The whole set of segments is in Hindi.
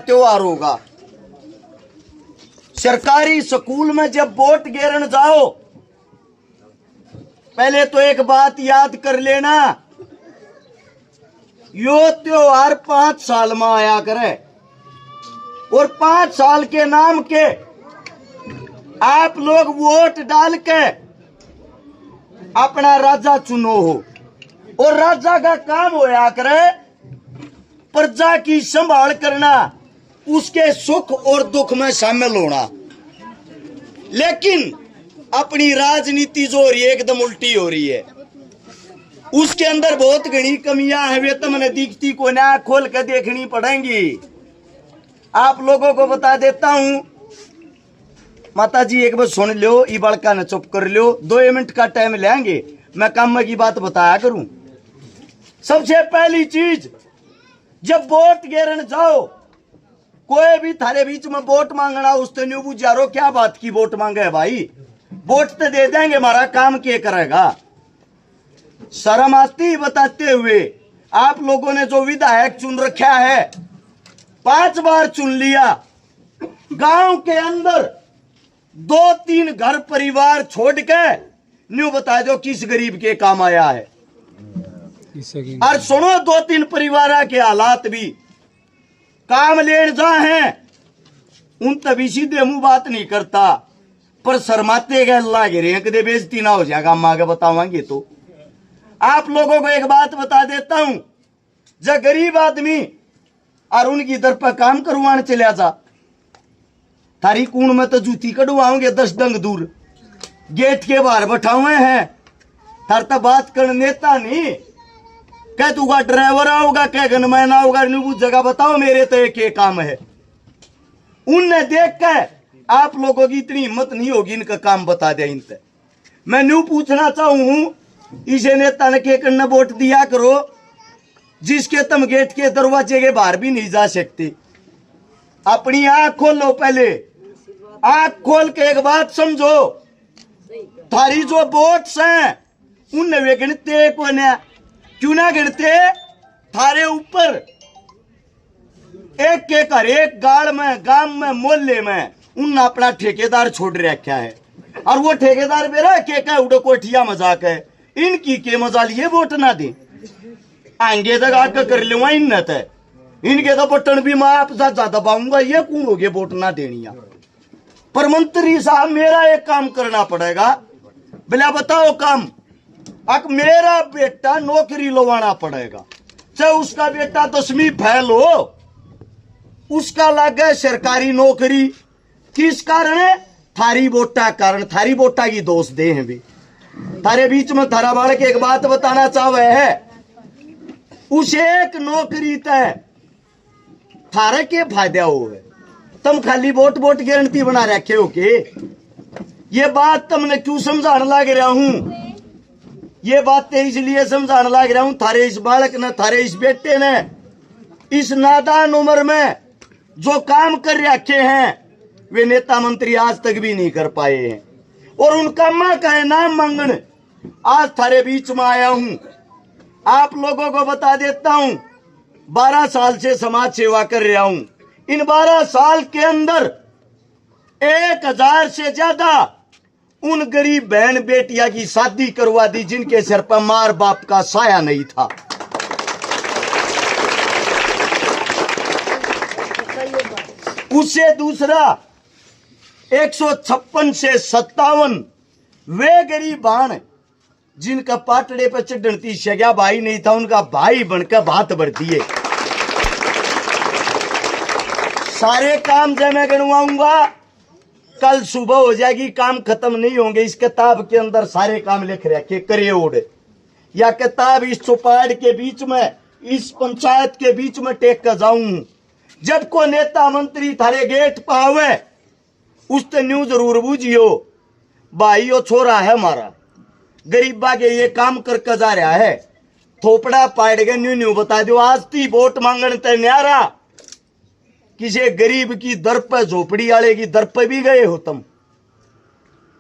त्योहार होगा। सरकारी स्कूल में जब वोट गिरने जाओ, पहले तो एक बात याद कर लेना, यो त्योहार 5 साल में आया करे और 5 साल के नाम के आप लोग वोट डाल के अपना राजा चुनो हो और राजा का काम होया करे प्रजा की संभाल करना, उसके सुख और दुख में शामिल होना। लेकिन अपनी राजनीति जो हो रही है एकदम उल्टी हो रही है, उसके अंदर बहुत घनी कमियां हैं, वे तो मैंने दिखती को ना खोल कर देखनी पड़ेंगी। आप लोगों को बता देता हूं, माता जी एक बार सुन लो, ई बड़का ने चुप कर लो, 2 मिनट का टाइम लेंगे, मैं काम की बात बताया करूं। सबसे पहली चीज, जब वोट गिरने जाओ, कोई भी थारे बीच में वोट मांगना, उससे न्यू बुझारो क्या बात की वोट मांगे है भाई, वोट तो दे देंगे, हमारा काम क्या करेगा। शर्म आती बताते हुए आप लोगों ने जो विधायक चुन रखा है, 5 बार चुन लिया, गांव के अंदर 2-3 घर परिवार छोड़ के न्यू बता दो किस गरीब के काम आया है। और सुनो 2-3 परिवार के हालात भी, काम लेन जा हैं उन तभी सीधे मुंह बात नहीं करता, पर शर्माते गए अल्लाह के रे, कदे बेइज्जती ना हो जाएगा, हम आगे बतावांगे। तो आप लोगों को एक बात बता देता हूं, जब गरीब आदमी और उनकी दर पर काम करवाने चले जा, थारी कूण में तो जूती कटवाओगे 10 डंग दूर, गेट के बाहर बैठाए हैं, थार तो बात कर नेता नहीं, कह तूगा ड्राइवर आओगा, कह गनमैन आओगा, न्यू जगह बताओ मेरे तो एक काम है। उनने देख के आप लोगों की इतनी हिम्मत नहीं होगी इनका काम बता दे इनसे। मैं न्यू पूछना चाहूं, इसे नेता ने के करना वोट दिया करो जिसके तुम गेट के दरवाजे के बाहर भी नहीं जा सकते। अपनी आंख खोलो, पहले आंख खोल के एक बात समझो, थारी जो वोट्स हैं उनने वे गिनते को न क्यों ना गिनते, थारे ऊपर एक के घर, एक गाड़ में, गांव में, मोहल्ले में उन अपना ठेकेदार छोड़ रखा है, और वो ठेकेदार मेरा के उड़ो कोठिया मजाक है, इनकी के मजा लिए वोट ना दे, आएंगे जगह का कर लूंगा इन्नत है, इनके तो बटन भी मैं आप ज्यादा दबाऊंगा, ये कौन हो गए वोट ना देनिया। पर मंत्री साहब मेरा एक काम करना पड़ेगा, बिला बताओ काम, अब मेरा बेटा नौकरी लवाना पड़ेगा, चाहे उसका बेटा 10वीं फेल हो, उसका लगे सरकारी नौकरी, किस कारण है, थारी वोटा कारण, थारी वोटा की दोष दे हैं भी। थारे बीच में थारा बाड़ के एक बात बताना चाहे है, उस एक नौकरी तय थारे के फायदे हो, तुम खाली वोट गारंटी बना रखे हो के, ये बात तुमने क्यों समझाने लग रहा हूं, ये बातें इसलिए समझाने लग रहा हूं, थारे इस बालक ने, थारे इस बेटे ने इस नादान उम्र में जो काम कर रखे हैं वे नेता मंत्री आज तक भी नहीं कर पाए हैं, और उन कामों का नाम मांगने आज थारे बीच में आया हूं। आप लोगों को बता देता हूं, 12 साल से समाज सेवा कर रहा हूं, इन 12 साल के अंदर 1000 से ज्यादा उन गरीब बहन बेटिया की शादी करवा दी जिनके सिर पर मार बाप का साया नहीं था। उससे दूसरा 156 से 57 वे गरीब बहन जिनका पाटड़े पर चढ़ती सगा भाई नहीं था, उनका भाई बनकर भात भर दिए। सारे काम जब मैं गिनवाऊंगा कल सुबह हो जाएगी, काम खत्म नहीं होंगे। इस किताब के अंदर सारे काम लिख रखे करे ओढ़, या किताब इस चौपाड़ के बीच में, इस पंचायत के बीच में टेक कर जाऊं, जब को नेता मंत्री थारे गेट पावे उससे न्यू जरूर बूझियो भाई यो छोरा है हमारा, गरीबा के ये काम करके जा रहा है, थोपड़ा पाड़ गए न्यू न्यू बता दो, आज ती वोट मांगने ते न्यारा किसी गरीब की दर पर, झोपड़ी वाले की दर पर भी गए हो तुम।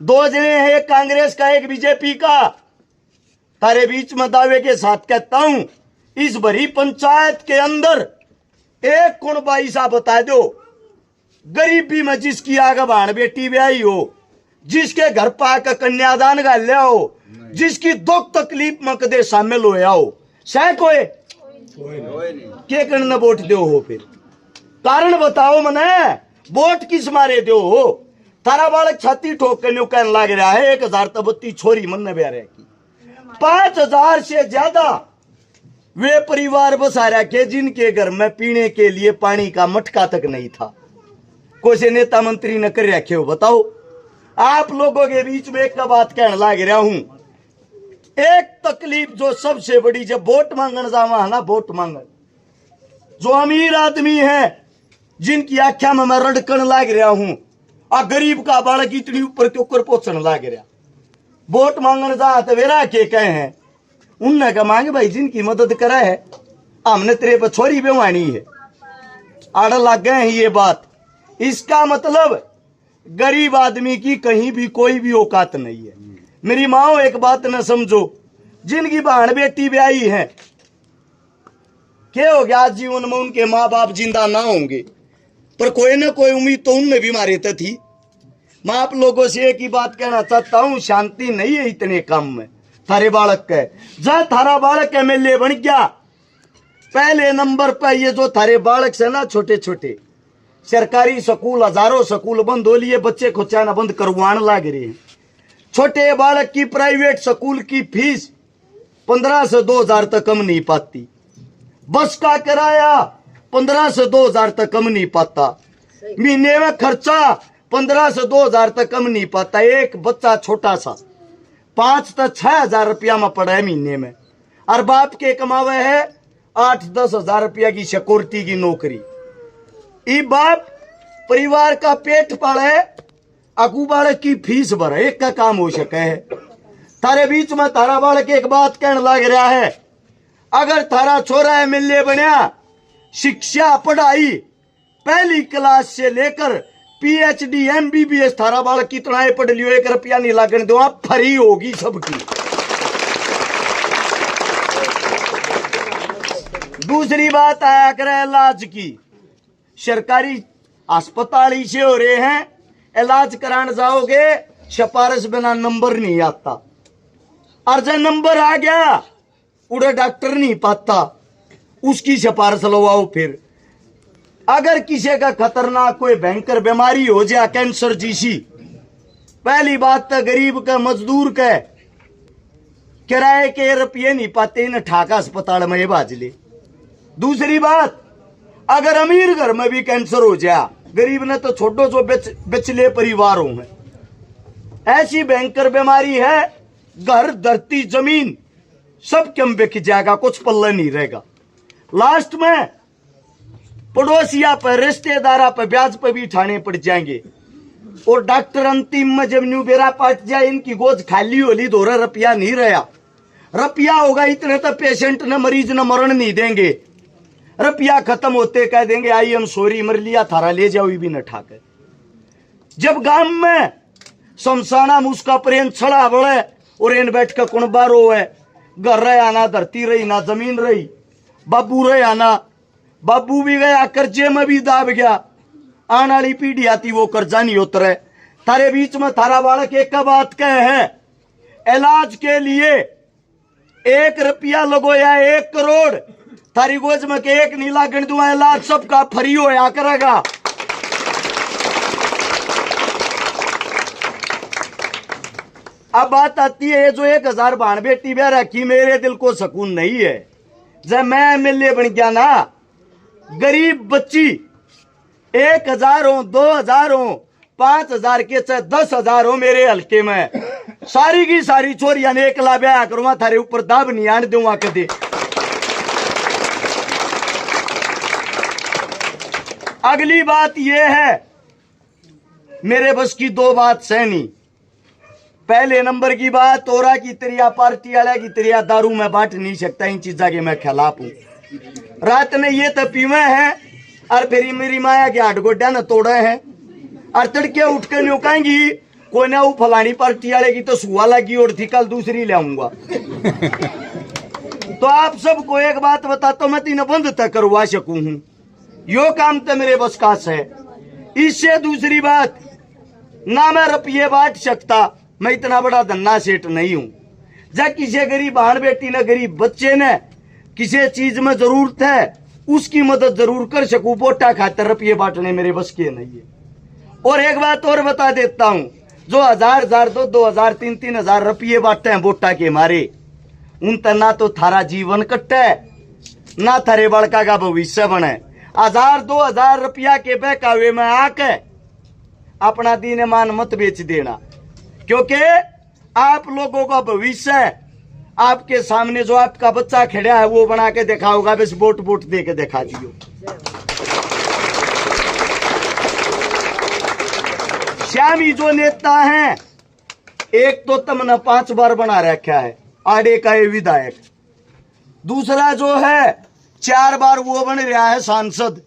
2 जने हैं, एक कांग्रेस का एक बीजेपी का, तारे बीच में दावे के साथ कहता हूं इस भरी पंचायत के अंदर एक कौन बाई सा बता दो, गरीबी में जिसकी आगे भाण बेटी ब्याही हो, जिसके घर पाकर कन्यादान का लिया हो, जिसकी दुख तकलीफ में कदे शामिल होया हो, सह कोई के करने वोट दो हो? फिर कारण बताओ मने, वोट किस मारे दो हो? थारा बालक छाती ठोक के न्यू कहने लग रहा है 1000 तबत्ती छोरी मन ने ब्याह की, 5000 से ज्यादा वे परिवार बसा रखे जिनके घर में पीने के लिए पानी का मटका तक नहीं था। कोई से नेता मंत्री न कर रखे हो? बताओ। आप लोगों के बीच में एक बात कहने लग रहा हूं, एक तकलीफ जो सबसे बड़ी, जब वोट मांगने जावा है ना, वोट मांगन, जो अमीर आदमी है जिनकी आख्या में मैं रड़कन लाग रहा हूं, और गरीब का बालक इतनी ऊपर के ऊपर पहुंचने लाग रहा, वोट मांगने जा तो वेरा के कहे हैं, उनने कहा मांगे भाई जिनकी मदद करा है, हमने तेरे पर छोरी बेवानी है, आड़ लग गए हैं ये बात। इसका मतलब गरीब आदमी की कहीं भी कोई भी औकात नहीं है। मेरी माओ एक बात न समझो, जिनकी बहन बेटी ब्याही है, क्या हो गया जीवन में उनके माँ बाप जिंदा ना होंगे, पर कोई ना कोई उम्मीद तो उनमें भी मारे तो थी। मैं आप लोगों से एक ही बात कहना चाहता हूं, शांति नहीं है इतने काम में। थारे बालक के जब थारा बालक एमएलए बन गया, पहले नंबर पर ये जो थारे बालक से ना, छोटे छोटे सरकारी स्कूल, हजारों स्कूल बंद हो लिए, बच्चे खुचाना बंद करवाने लग रहे हैं। छोटे बालक की प्राइवेट स्कूल की फीस 15 से 2000 तक कम नहीं पाती, बस का किराया 15 से 2000 तक कम नहीं पाता, महीने में खर्चा 15 से 2000 तक कम नहीं पाता। एक बच्चा छोटा सा 5 से 6000 रुपया में पड़ा है महीने में, और बाप के कमावे है 8-10 हजार रुपया की सिक्योरिटी की नौकरी। ई बाप परिवार का पेट पाले, अगू बालक की फीस भरे, एक का काम हो सके है। थारे बीच में थारा बालक एक बात कहने लग रहा है, अगर थारा छोरा एमएलए बनया, शिक्षा पढ़ाई पहली क्लास से लेकर पीएचडी एमबीबीएस थारा बालक कितना है पढ़ लियो, 1 रुपया नहीं लागने दो, आप फ्री होगी सबकी। दूसरी बात आया करे इलाज की, सरकारी अस्पताल से हो रहे हैं, इलाज कराने जाओगे सिफारिश बिना नंबर नहीं आता, और जब नंबर आ गया उड़ा डॉक्टर नहीं पाता, उसकी सिफारिश लगवाओ। फिर अगर किसी का खतरनाक कोई भयंकर बीमारी हो जाए, कैंसर जैसी, पहली बात तो गरीब का मजदूर का किराए के रुपये नहीं पाते, इन ठाका अस्पताल में बाज ले। दूसरी बात, अगर अमीर घर में भी कैंसर हो जाए, गरीब ने तो छोटो जो बिचले परिवारों में ऐसी भयंकर बीमारी है, घर धरती जमीन सब कम बिक जाएगा, कुछ पल्ला नहीं रहेगा। लास्ट में पड़ोसिया पर, रिश्तेदारा पर, ब्याज पर भी ठाने पड़ जाएंगे, और डॉक्टर अंतिम में जब न्यू बेरा पाट जाए, इनकी गोद खाली होली, 2 रुपया नहीं रहा, रुपया होगा इतने तो पेशेंट न मरीज न मरण नहीं देंगे, रुपया खत्म होते कह देंगे आई एम सॉरी, मर लिया थारा, ले जाओ भी न ठाकर। जब गांव में शमशाना में उसका प्रेम छड़ा बड़े, और इन बैठ कर कौन बारो है, घर रहे ना धरती रही ना जमीन रही, बाबू रहे आना, बाबू भी गया कर्जे में भी दाब गया, आने वाली पीढ़ी आती वो कर्जा नहीं उतरे। थारे बीच में थारा बालक एक का बात कहे है, इलाज के लिए 1 रुपया लगो या 1 करोड़, थारी गोज में के 1 नहीं लागण दूंगा, इलाज सबका फ्री होया करेगा। अब बात आती है जो 1000 भाण बेटी ब्याह रखी, मेरे दिल को सुकून नहीं है। जब मैं एमएलए बन गया ना, गरीब बच्ची 1000 हो, 2000 हो, 5000 के चाहे 10,000 हो, मेरे हल्के में सारी की सारी चोरियां ने एकला ब्याह करूंगा, थारे ऊपर दाब नहीं आने दूंगा कदे। अगली बात यह है, मेरे बस की 2 बात सहनी। पहले नंबर की बात, तोरा की तेरिया पार्टी वाले की तेरिया दारू में बांट नहीं सकता, इन चीजा के मैं खिलाफ हूं। रात ने ये तो पीवे हैं, और फिर मेरी माया के हाथ गोड्या न तोड़े हैं, और तड़के उठ के न्योकाएंगी, कोई ना वो फलानी पार्टी वाले की तो सुहा लगी और थी, कल दूसरी ले आऊंगा। तो आप सबको एक बात बताता हूं, मैं तीन बंद तक करवा सकूं हूं, यो काम तो मेरे बस का है। इससे दूसरी बात, ना मैं रुपये बांट सकता, मैं इतना बड़ा धन्ना सेठ नहीं हूं। जब किसी गरीब बहन बेटी ने, गरीब बच्चे ने किसी चीज में जरूरत है, उसकी मदद जरूर कर सकूं। वोटा खातर रुपये बांटने मेरे बस के नहीं है। और एक बात और बता देता हूं, जो 1000 2000 3000 रुपये बांटते हैं वोटा के मारे, उन तर ना तो थारा जीवन कटे, ना थारे बड़का का भविष्य बने। 1000-2000 रुपया के बहकावे में आके अपना दीन ईमान मत बेच देना, क्योंकि आप लोगों का भविष्य आपके सामने जो आपका बच्चा खड़ा है वो बना के देखा होगा, बस वोट दे के दिखा दियो। श्यामी जो नेता हैं, एक तो तुमने 5 बार बना रखा है आड़े का ये विधायक, दूसरा जो है 4 बार वो बन रहा है सांसद।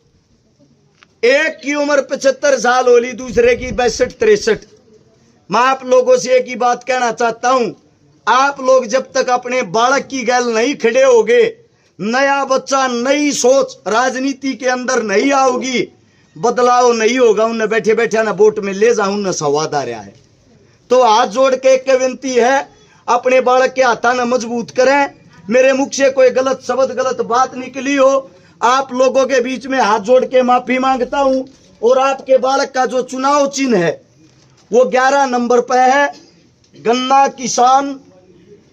एक की उम्र 75 साल होली, दूसरे की 62-63। मैं आप लोगों से एक ही बात कहना चाहता हूं, आप लोग जब तक अपने बालक की गैल नहीं खड़े होगे, नया बच्चा, नई सोच राजनीति के अंदर नहीं आओगी, बदलाव नहीं होगा, उन्हें बैठे बैठे ना वोट में ले जाऊं न संवाद आ रहा है। तो हाथ जोड़ के एक विनती है, अपने बालक के हाथा न मजबूत करें। मेरे मुख से कोई गलत शब्द, गलत बात निकली हो, आप लोगों के बीच में हाथ जोड़ के माफी मांगता हूं। और आपके बालक का जो चुनाव चिन्ह है वो 11 नंबर पे है, गन्ना किसान।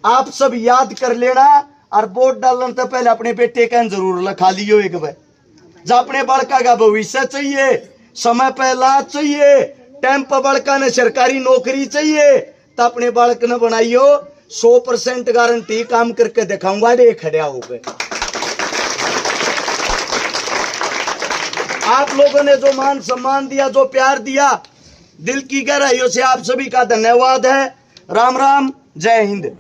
आप सब याद कर लेना और वोट डालने से पहले अपने बेटे का जरूर लिखा लियो एक बार। जब अपने बड़का का भविष्य चाहिए, समय पे लाभ चाहिए, टाइम पर बड़का ने सरकारी नौकरी चाहिए, तो अपने बालक ने बनाइयो। 100% गारंटी काम करके दिखाऊंगा, ये खड़ा हो गए। आप लोगों ने जो मान सम्मान दिया, जो प्यार दिया, दिल की गहराइयों से आप सभी का धन्यवाद है। राम राम, जय हिंद।